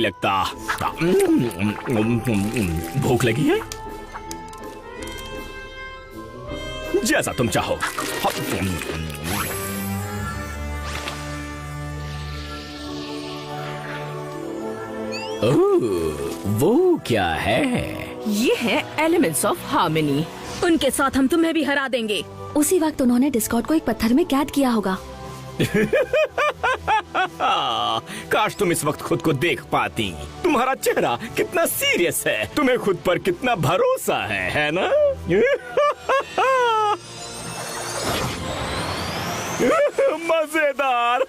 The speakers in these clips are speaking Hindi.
लगता। भूख लगी है? जैसा तुम चाहो। वो क्या है? ये है एलिमेंट्स ऑफ हार्मनी। उनके साथ हम तुम्हें भी हरा देंगे। उसी वक्त उन्होंने डिस्कॉर्ड को एक पत्थर में कैद किया होगा। काश तुम इस वक्त खुद को देख पाती। तुम्हारा चेहरा कितना सीरियस है, तुम्हें खुद पर कितना भरोसा है ना? मजेदार।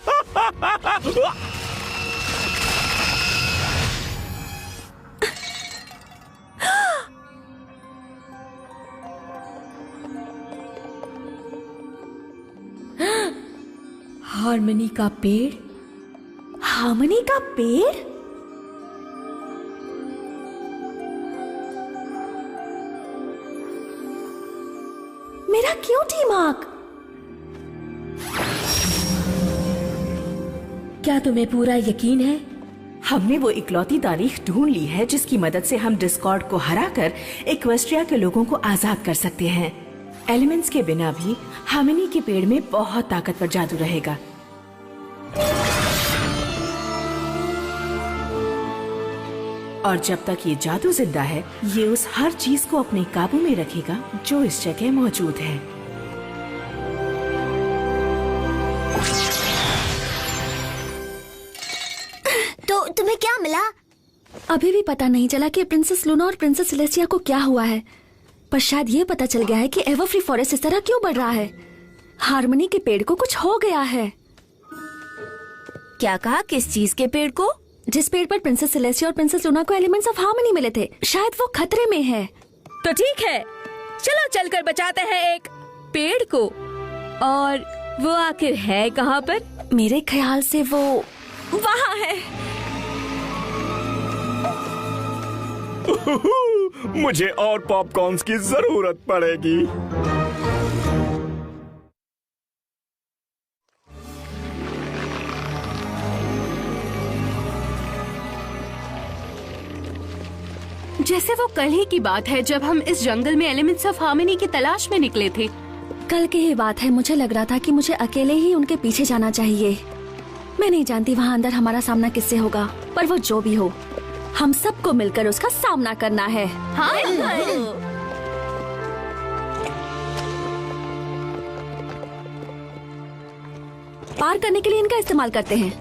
हार्मनी का पेड़। हार्मनी का पेड़? मेरा क्यूटी मार्क। क्या तुम्हें पूरा यकीन है? हमने वो इकलौती तारीख ढूंढ ली है जिसकी मदद से हम डिस्कॉर्ड को हराकर इक्वेस्ट्रिया के लोगों को आजाद कर सकते हैं। एलिमेंट्स के बिना भी हार्मनी के पेड़ में बहुत ताकतवर जादू रहेगा। और जब तक ये जादू जिंदा है, ये उस हर चीज को अपने काबू में रखेगा जो इस जगह मौजूद है। तो तुम्हें क्या मिला? अभी भी पता नहीं चला कि प्रिंसेस लूना और प्रिंसेस सेलेस्टिया को क्या हुआ है, पर शायद ये पता चल गया है कि एवरफ्री फॉरेस्ट इस तरह क्यों बढ़ रहा है। हार्मनी के पेड़ को कुछ हो गया है। क्या कहा? किस चीज के पेड़ को? जिस पेड़ पर प्रिंसेस सेलेस्टिया और प्रिंसेस लूना को एलिमेंट्स ऑफ हार्मनी मिले थे, शायद वो खतरे में है। तो ठीक है, चलो चलकर बचाते हैं एक पेड़ को। और वो आखिर है कहाँ पर? मेरे ख्याल से वो वहाँ है। मुझे और पॉपकॉर्न्स की जरूरत पड़ेगी। जैसे वो कल ही की बात है जब हम इस जंगल में एलिमेंट्स ऑफ हार्मनी की तलाश में निकले थे। कल की ही बात है। मुझे लग रहा था कि मुझे अकेले ही उनके पीछे जाना चाहिए। मैं नहीं जानती वहाँ अंदर हमारा सामना किससे होगा, पर वो जो भी हो, हम सबको मिलकर उसका सामना करना है। हाँ? पार करने के लिए इनका इस्तेमाल करते हैं।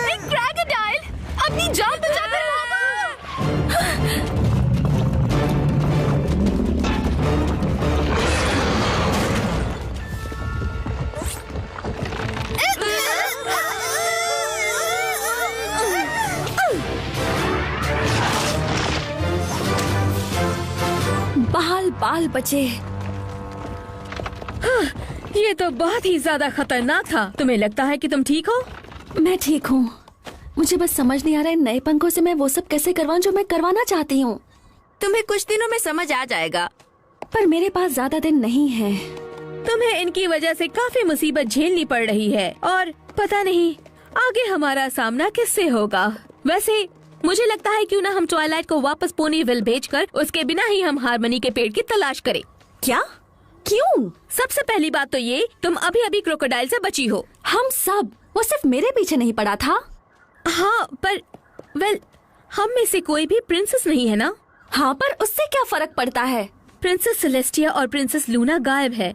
एक क्रोकोडाइल अपनी जान बचाकर बाल बाल बचे। ये तो बहुत ही ज्यादा खतरनाक था। तुम्हें लगता है कि तुम ठीक हो? मैं ठीक हूँ। मुझे बस समझ नहीं आ रहा है इन नए पंखों से मैं वो सब कैसे करवाऊं जो मैं करवाना चाहती हूँ। तुम्हें कुछ दिनों में समझ आ जाएगा। पर मेरे पास ज्यादा दिन नहीं है। तुम्हें इनकी वजह से काफी मुसीबत झेलनी पड़ रही है और पता नहीं आगे हमारा सामना किससे होगा। वैसे मुझे लगता है क्यों ना हम ट्वाइलाइट को वापस पोनीविल भेजकर उसके बिना ही हम हार्मनी के पेड़ की तलाश करें। क्या? क्यों? सबसे पहली बात तो ये, तुम अभी अभी क्रोकोडाइल से बची हो। हम सब? वो सिर्फ मेरे पीछे नहीं पड़ा था। हाँ पर हम में से कोई भी प्रिंसेस नहीं है ना। हाँ पर उससे क्या फर्क पड़ता है? प्रिंसेस सेलेस्टिया और प्रिंसेस लूना गायब है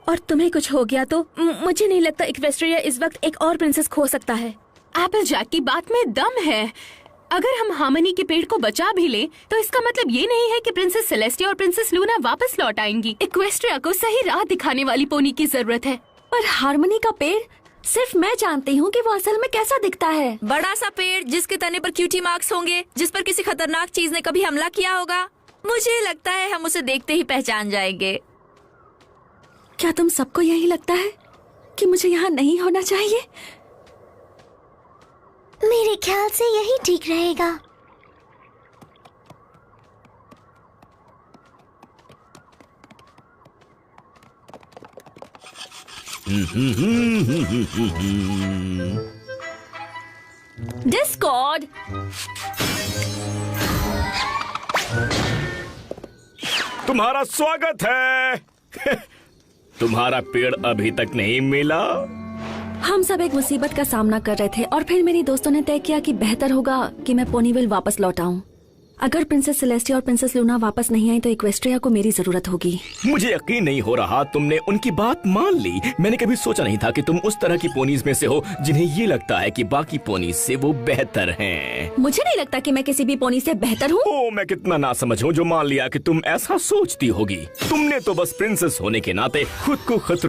और तुम्हें कुछ हो गया तो मुझे नहीं लगता इक्वेस्ट्रिया इस वक्त एक और प्रिंसेस खो सकता है। एप्पल जैक की बात में दम है। अगर हम हार्मनी के पेड़ को बचा भी ले तो इसका मतलब ये नहीं है कि प्रिंसेस सेलेस्टिया और प्रिंसेस लूना वापस लौट आएंगी। इक्वेस्ट्रिया को सही राह दिखाने वाली पोनी की जरूरत है। पर हार्मनी का पेड़ सिर्फ मैं जानती हूँ कि वो असल में कैसा दिखता है। बड़ा सा पेड़ जिसके तने पर क्यूटी मार्क्स होंगे, जिस पर किसी खतरनाक चीज ने कभी हमला किया होगा। मुझे लगता है हम उसे देखते ही पहचान जाएंगे। क्या तुम सबको यही लगता है कि मुझे यहाँ नहीं होना चाहिए? मेरे ख्याल से यही ठीक रहेगा। डिस्कॉर्ड। तुम्हारा स्वागत है। तुम्हारा पेड़ अभी तक नहीं मिला? हम सब एक मुसीबत का सामना कर रहे थे और फिर मेरी दोस्तों ने तय किया कि बेहतर होगा कि मैं पोनीविल वापस लौट आऊं। अगर प्रिंसेस सेलेस्टिया और प्रिंसेस लूना वापस नहीं आई तो इक्वेस्ट्रिया को मेरी जरूरत होगी। मुझे यकीन नहीं हो रहा तुमने उनकी बात मान ली। मैंने कभी सोचा नहीं था कि तुम उस तरह की पोनीज में से हो जिन्हें ये लगता है कि बाकी पोनीज से वो बेहतर हैं। मुझे नहीं लगता कि मैं किसी भी पोनी से बेहतर हूँ। ओ, मैं कितना नासमझ हूँ जो मान लिया कि तुम ऐसा सोचती होगी। तुमने तो बस प्रिंसेस होने के नाते खुद को खतरे